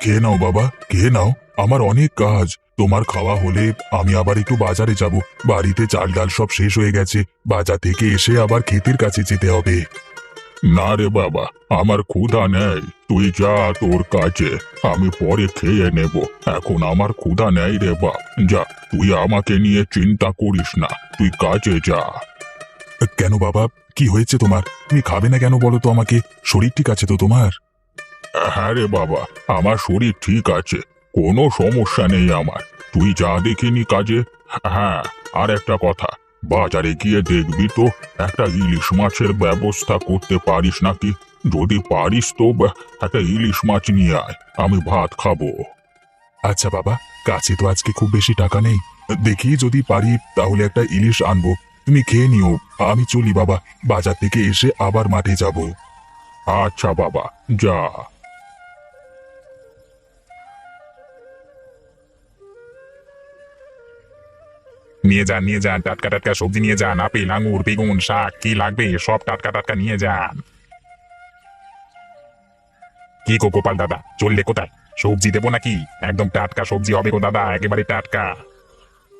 খেয়ে নাও বাবা, খেয়ে নাও। আমার অনেক কাজ। তোমার খাওয়া হলে আমি আবার একটু বাজারে যাব। বাড়িতে চাল ডাল সব শেষ হয়ে গেছে। বাজার থেকে এসে আবার ক্ষেতের কাছে যেতে হবে। না রে বাবা, আমার ক্ষুধা নেই। তুই যা তোর কাজে, আমি পরে খেয়ে নেব। এখন আমার ক্ষুধা নেই রে বাপ। যা, তুই আমাকে নিয়ে চিন্তা করিস না, তুই কাজে যা। কেন বাবা, কি হয়েছে তোমার? তুমি খাবে না কেন বলো তো আমাকে? শরীর ঠিক আছে তো তোমার? হ্যাঁ রে বাবা, আমার শরীর ঠিক আছে, কোনো সমস্যা নেই আমার। তুই যা দেখিনি কাজে। হ্যাঁ, আর একটা কথা, বাজারে গিয়ে দেখবি তো একটা ইলিশ মাছের ব্যবস্থা করতে পারিস নাকি। যদি পারিস তো একটা ইলিশ মাছ নিয়ে আয়, আমি ভাত খাবো। আচ্ছা বাবা, কাছে তো আজকে খুব বেশি টাকা নেই। দেখি যদি পারি তাহলে একটা ইলিশ আনবো। তুমি খেয়ে নিও। আমি চলি বাবা, বাজার থেকে এসে আবার মাঠে যাব। আচ্ছা বাবা, যা। নিয়ে যান, নিয়ে যান, টাটকা টাটকা সবজি নিয়ে যান। আপেল, আঙুর, বেগুন, শাক, কি লাগবে সব টাটকা টাটকা নিয়ে যান। কি গো গোপাল দাদা, চললে কোথায়? সবজি দেবো নাকি? একদম টাটকা সবজি হবে গো দাদা, একেবারে টাটকা।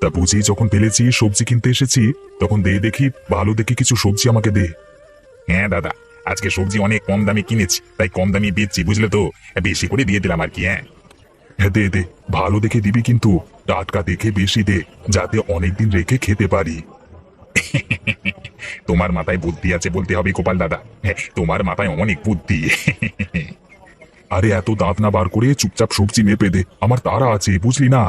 তা বুঝি যখন পেলেছি সবজি কিনতে এসেছি, তখন দে দেখি, ভালো দেখে কিছু সবজি আমাকে দে। হ্যাঁ দাদা, আজকে সবজি অনেক কম দামে কিনেছি, তাই কম দামে বেচছি, বুঝলে তো। বেশি করে দিয়ে দিলাম আর কি। হ্যাঁ হ্যাঁ, দে দে, ভালো দেখে দিবি কিন্তু। টাটকা দেখে বেশি দে, যাতে অনেকদিন রেখে খেতে পারি। তোমার মাথায় বুদ্ধি আছে বলতে হবে গোপাল দাদা। হ্যাঁ, তোমার মাথায় অনেক বুদ্ধি। আরে এত দাঁত না বার করে চুপচাপ সবজি মেপে দে, আমার তাড়া আছে, বুঝলি না।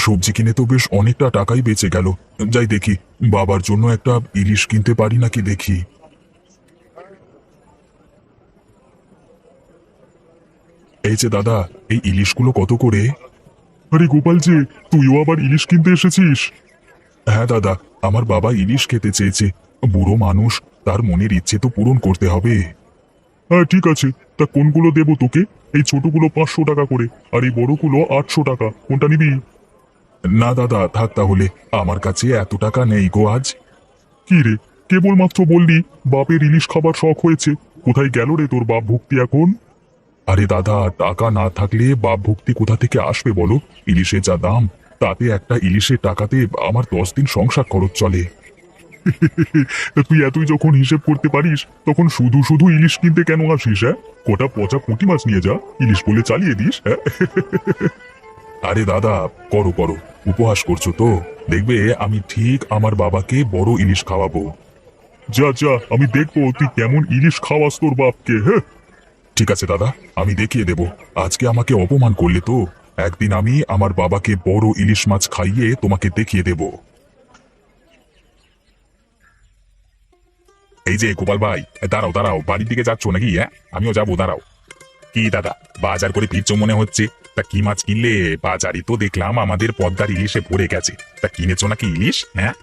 সবজি কিনে তো বেশ অনেকটা টাকাই বেঁচে গেল। যাই দেখি, বাবার জন্য একটা ইলিশ কিনতে পারি নাকি দেখি। এই যে দাদা, এই ইলিশগুলো কত করে? আরে গোপাল যে, তুইও আবার ইলিশ কিনতে এসেছিস? হ্যাঁ দাদা, আমার বাবা ইলিশ খেতে চেয়েছে। বুড়ো মানুষ, তার মনের ইচ্ছে তো পূরণ করতে হবে। হ্যাঁ ঠিক আছে, তা কোনগুলো দেবো তোকে? এই ছোটগুলো 500 টাকা করে, আর এই বড়গুলো 800 টাকা, কোনটা নিবি? না দাদা, থাক তাহলে। আমার কাছে এত টাকা নেই গো আজ। কি রে, কেবলমাত্র বললি বাপের ইলিশ খাবার শখ হয়েছে, কোথায় গেল রে তোর বাপ ভক্তি এখন? আরে দাদা, টাকা না থাকলে বাপ ভক্তি কোথা থেকে আসবে বলো? ইলিশের যা দাম, তাতে একটা ইলিশের টাকাতে আমার 10 দিন সংসার খরচ চলে। তুই এতই যখন হিসেব করতে পারিস, তখন শুধু শুধু ইলিশ কিনতে কেন আসিস? হ্যাঁ, কটা পচা পুঁটি মাছ নিয়ে যা, ইলিশ বলে চালিয়ে দিস। হ্যাঁ, আরে দাদা, করো করো, উপহাস করছো তো। দেখবে আমি ঠিক আমার বাবাকে বড় ইলিশ খাওয়াবো। যা যা, আমি দেখবো তুই কেমন ইলিশ খাওয়াস তোর বাপকে। হ্যাঁ ঠিক আছে দাদা, আমি দেখিয়ে দেব। আজকে আমাকে অপমান করলে তো, একদিন আমি আমার বাবাকে বড় ইলিশ মাছ খাইয়ে তোমাকে দেখিয়ে দেব। এই যে গোপাল ভাই, দাঁড়াও দাঁড়াও, বাড়ির দিকে যাচ্ছ নাকি? হ্যাঁ, আমিও যাবো, দাঁড়াও। কি দাদা, বাজার করে ফিরছো মনে হচ্ছে? তা কি মাছ কিনলে? বাজারে তো দেখলাম আমাদের পদ্মার ইলিশে ভরে গেছে। তা কিনেছো নাকি ইলিশ? হ্যাঁ,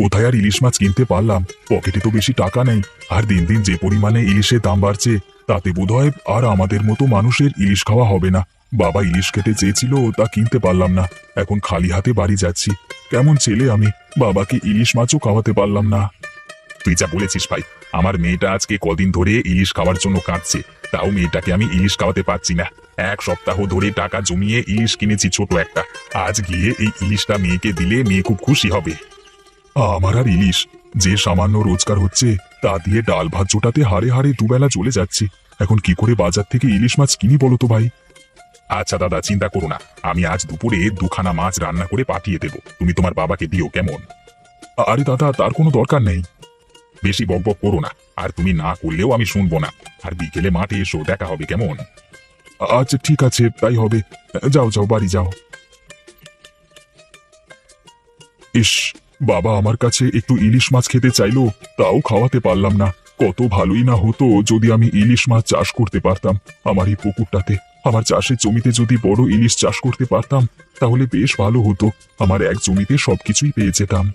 কোথায় আর ইলিশ মাছ কিনতে পারলাম, পকেটে তো বেশি টাকা নেই। আর দিন দিন যে পরিমাণে ইলিশের দাম বাড়ছে, তাতে বোধহয় আর আমাদের মতো মানুষের ইলিশ খাওয়া হবে না। বাবা ইলিশ খেতে চেয়েছিল, তা কিনতে পারলাম না। এখন খালি হাতে বাড়ি যাচ্ছি। কেমন ছেলে আমি, বাবাকে ইলিশ মাছও খাওয়াতে পারলাম না। তুই যা বলেছিস ভাই, আমার মেয়েটা আজকে কদিন ধরে ইলিশ খাওয়ার জন্য কাঁদছে, তাও মেয়েটাকে আমি ইলিশ খাওয়াতে পারছি না। 1 সপ্তাহ ধরে টাকা জমিয়ে ইলিশ কিনেছি ছোট একটা। আজ গিয়ে এই ইলিশটা মেয়েকে দিলে মেয়ে খুব খুশি হবে। আমার আর ইলিশ, যে সামান্য রোজগার হচ্ছে তা দিয়ে ডাল ভাত জোটাতে হাড়ে হাড়ে দুবেলা চলে যাচ্ছে। এখন কি করে বাজার থেকে ইলিশ মাছ কিনি বলো তো ভাই? আচ্ছা দাদা, চিন্তা করো না, আমি আজ দুপুরে 2খানা মাছ রান্না করে পাঠিয়ে দেবো, তুমি তোমার বাবাকে দিও, কেমন? আরে দাদা, তার কোনো দরকার নেই। বেশি বকবক করো না, আর তুমি না করলেও আমি শুনবো না। আর বিকেলে মাঠে এসো, দেখা হবে, কেমন? আচ্ছা ঠিক আছে, তাই হবে। যাও যাও, বাড়ি যাও। ইস, বাবা আমার কাছে একটু ইলিশ মাছ খেতে চাইলো, তাও খাওয়াতে পারলাম না। কত ভালোই না হতো যদি আমি ইলিশ মাছ চাষ করতে পারতাম। আমার এই পুকুরটাতে, আমার চাষের জমিতে যদি বড় ইলিশ চাষ করতে পারতাম, তাহলে বেশ ভালো হতো। আমার এক জমিতে সবকিছুই পেয়ে যেতাম।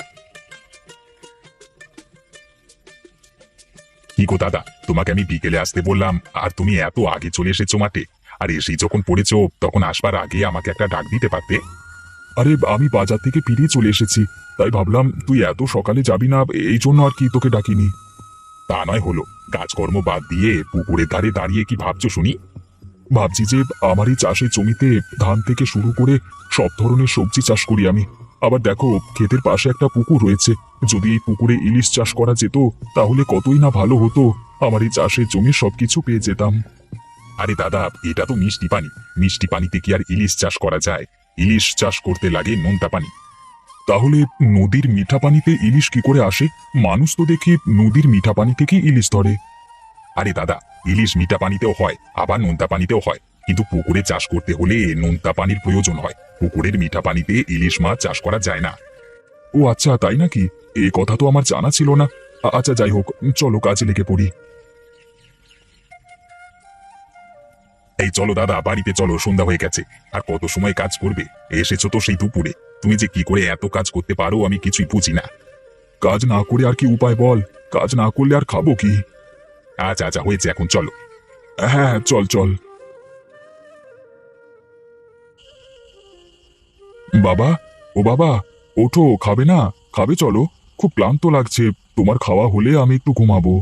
কি গো দাদা, তোমাকে আমি বিকেলে আসতে বললাম, আর তুমি এত আগে চলে এসেছো মাঠে। আর এসেই যখন পড়েছো, তখন আসবার আগে আমাকে একটা ডাক দিতে পারতে। আরে আমি বাজার থেকে ফিরে চলে এসেছি, তাই ভাবলাম তুই এত সকালে যাবি না, এই জন্য আর কি তোকে ডাকিনি। তা নয় হলো, কাজকর্ম বাদ দিয়ে পুকুরের ধারে দাঁড়িয়ে কি ভাবছো শুনি? ভাবছি যে আমার এই চাষের জমিতে ধান থেকে শুরু করে সব ধরনের সবজি চাষ করি আমি। আবার দেখো, ক্ষেতের পাশে একটা পুকুর রয়েছে। যদি এই পুকুরে ইলিশ চাষ করা যেত তাহলে কতই না ভালো হতো। আমার এই চাষের জমি সবকিছু পেয়ে যেতাম। আরে দাদা, এটা তো মিষ্টি পানি। মিষ্টি পানিতে কি আর ইলিশ চাষ করা যায়? ইলিশ চাষ করতে লাগে নোনতা পানি। তাহলে নদীর মিঠা পানিতে ইলিশ কি করে আসে? মানুষ তো দেখি নদীর মিঠা পানি থেকেই ইলিশ ধরে। আরে দাদা, ইলিশ মিঠা পানিতেও হয়, আবার নোনতা পানিতেও হয়। কিন্তু পুকুরে চাষ করতে হলে নোনতা পানির প্রয়োজন হয়। পুকুরের মিঠা পানিতে ইলিশ মাছ চাষ করা যায় না। ও আচ্ছা, তাই নাকি? এই কথা তো আমার জানা ছিল না। আচ্ছা, যাই হোক, চলো কাজে লেগে পড়ি। এই চলো দাদা, বাড়িতে চলো, সন্ধ্যা হয়ে গেছে। আর কত সময় কাজ করবে? এসেছো তো সেই দুপুরে। তুমি যে কি করে এত কাজ করতে পারো আমি কিছুই বুঝি না। কাজ না করে আর কি উপায় বল? কাজ না করলে আর খাবো কি? আচ্ছা আচ্ছা, হয়েছে, এখন চলো। হ্যাঁ, চল চল। বাবা, ও বাবা, ওঠো, খাবে না? খাবে, চলো। খুব ক্লান্ত লাগছে। তোমার খাওয়া হলে আমি একটু ঘুমাবো।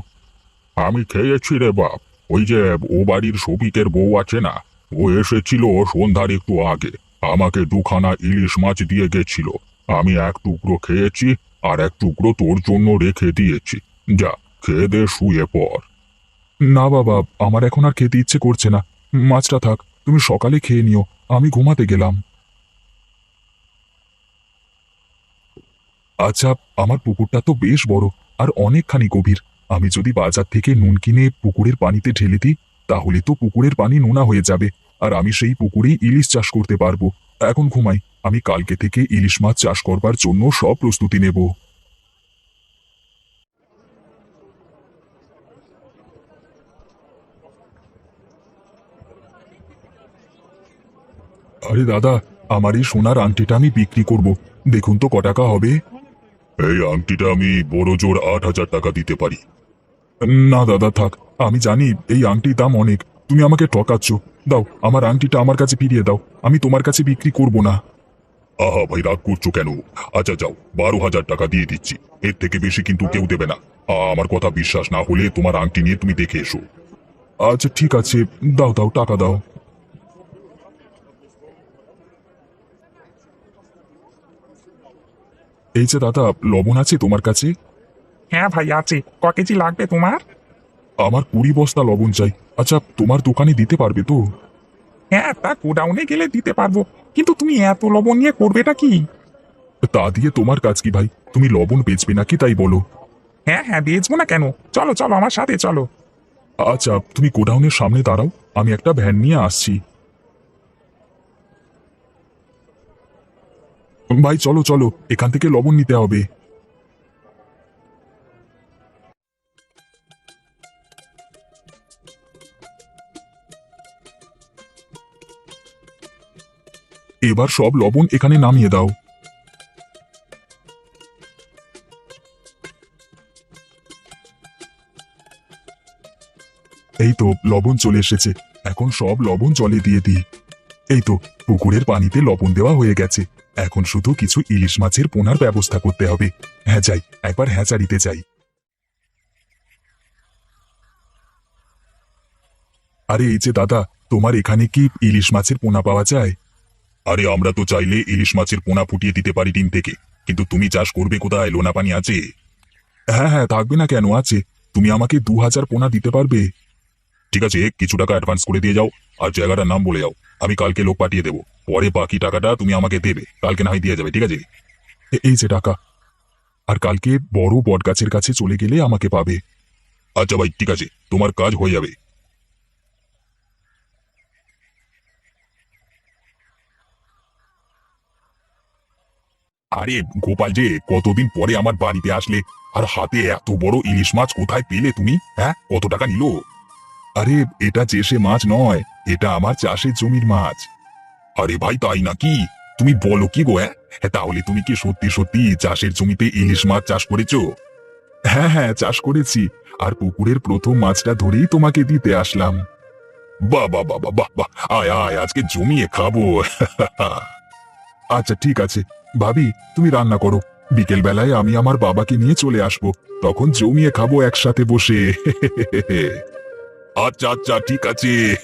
আমি খেয়েছি রে বাপ। ওই যে ও বাড়ির শফিকের বউ আছে না, ও এসেছিল সন্ধ্যার একটু আগে। আমাকে দুখানা ইলিশ মাছ দিয়ে গেছিল। আমি এক টুকরো খেয়েছি, আর এক টুকরো তোর জন্য রেখে দিয়েছি। যা, খেয়ে দে, শুয়ে পড়। না বাবা, আমার এখন আর খেতে ইচ্ছে করছে না। মাছটা থাক, তুমি সকালে খেয়ে নিও। আমি ঘুমাতে গেলাম। আচ্ছা, আমার পুকুরটা তো বেশ বড়, আর অনেকখানি গভীর। আমি যদি বাজার থেকে নুন কিনে পুকুরের পানিতে ঢেলে দিই, তাহলে তো পুকুরের পানি নোনা হয়ে যাবে, আর আমি সেই পুকুরেই ইলিশ চাষ করতে পারবো। এখন ঘুমাই। আমি কালকে থেকে ইলিশ মাছ চাষ করবার জন্য সব প্রস্তুতি নেব। আরে দাদা, আমার এই সোনার আংটিটা আমি বিক্রি করব। দেখুন তো টাকা হবে। এই আংটিটা আমি বড় জোর 8,000 টাকা দিতে পারি। না দাদা, থাক। আমি জানি এই আংটির দাম অনেক। তুমি আমাকে ঠকাচ্ছ। দাও, আমার আংটিটা আমার কাছে ফিরিয়ে দাও। আমি তোমার কাছে বিক্রি করব না। আহা ভাই, রাগ করছো কেন? আচ্ছা যাও, 12,000 টাকা দিয়ে দিচ্ছি। এর থেকে বেশি কিন্তু কেউ দেবে না। আমার কথা বিশ্বাস না হলে তোমার আংটি নিয়ে তুমি দেখে এসো। আচ্ছা ঠিক আছে, দাও দাও, টাকা দাও। এই যে দাদা, লবণ আছে তোমার কাছে? হ্যাঁ ভাই, আছে। ক কেজি লাগবে তোমার? আমার 20 বস্তা লবণ চাই। আচ্ছা, তোমার দোকানে দিতে পারবে তো? হ্যাঁ, তা গোডাউনে গেলে দিতে পারবো। কিন্তু তুমি এত লবণ নিয়ে করবেটা কি? তা দিয়ে তোমার কাজ কি ভাই? তুমি লবণ বেচবে নাকি তাই বলো? হ্যাঁ হ্যাঁ, বেচবো না কেন? চলো চলো, আমার সাথে চলো। আচ্ছা, তুমি গোডাউনের সামনে দাঁড়াও, আমি একটা ভ্যান নিয়ে আসছি। ভাই চলো চলো, এখান থেকে লবণ নিতে হবে। এবার সব লবণ এখানে নামিয়ে দাও। এই তো লবণ চলে এসেছে। এখন সব লবণ জলে দিয়ে দিই। এই তো, পুকুরের পানিতে লবণ দেওয়া হয়ে গেছে। এখন শুধু কিছু ইলিশ মাছের পোনার ব্যবস্থা করতে হবে। হ্যাঁ যাই, একবার হ্যাচারিতে যাই। আরে এই যে দাদা, তোমার এখানে কি ইলিশ মাছের পোনা পাওয়া যায়? আরে আমরা তো চাইলে ইলিশ মাছের পোনা ফুটিয়ে দিতে পারি ডিম থেকে। কিন্তু তুমি চাষ করবে কোথায়? লোনা পানি আছে? হ্যাঁ হ্যাঁ, থাকবে না কেন, আছে। তুমি আমাকে 2,000 পোনা দিতে পারবে? ঠিক আছে, কিছু টাকা অ্যাডভান্স করে দিয়ে যাও। আর জায়গাটার নাম বলে যাও। আমি কালকে লোক পাঠিয়ে দেবো। পরে বাকি টাকাটা তুমি আমাকে দেবে, কালকে না হয় দিয়ে যাবে, ঠিক আছে? এই যে টাকা। আর কালকে বড় বটগাছের কাছে চলে গেলে আমাকে পাবে। আচ্ছা ভাই, ঠিক আছে, তোমার কাজ হয়ে যাবে। আরে গোপাল যে, কতদিন পরে আমার বাড়িতে আসলে। আর হাতে এত বড় ইলিশ মাছ কোথায় পেলে তুমি? হ্যাঁ, কত টাকা নিল? আরে এটা চেষে মাছ নয়, এটা আমার চাষের জমির মাছ। আরে ভাই, তাই নাকি? তুমি বলো কি গো? তাহলে তুমি কি সত্যি সত্যি চাষের জমিতে ইলিশ মাছ চাষ করেছো? হ্যাঁ হ্যাঁ, চাষ করেছি। আর পুকুরের প্রথম মাছটা ধরেই তোমাকে দিতে আসলাম। বাহ বাহ বাহ বাহ বাহ বাহ! আয় আয়, আজকে জমিয়ে খাবো। আচ্ছা ঠিক আছে। ভাবি, তুমি রান্না করো। বিকেল বেলায় আমি আমার বাবাকে নিয়ে চলে আসব, তখন জমিয়ে খাবো একসাথে বসে। আচ্ছা আচ্ছা, ঠিক আছে।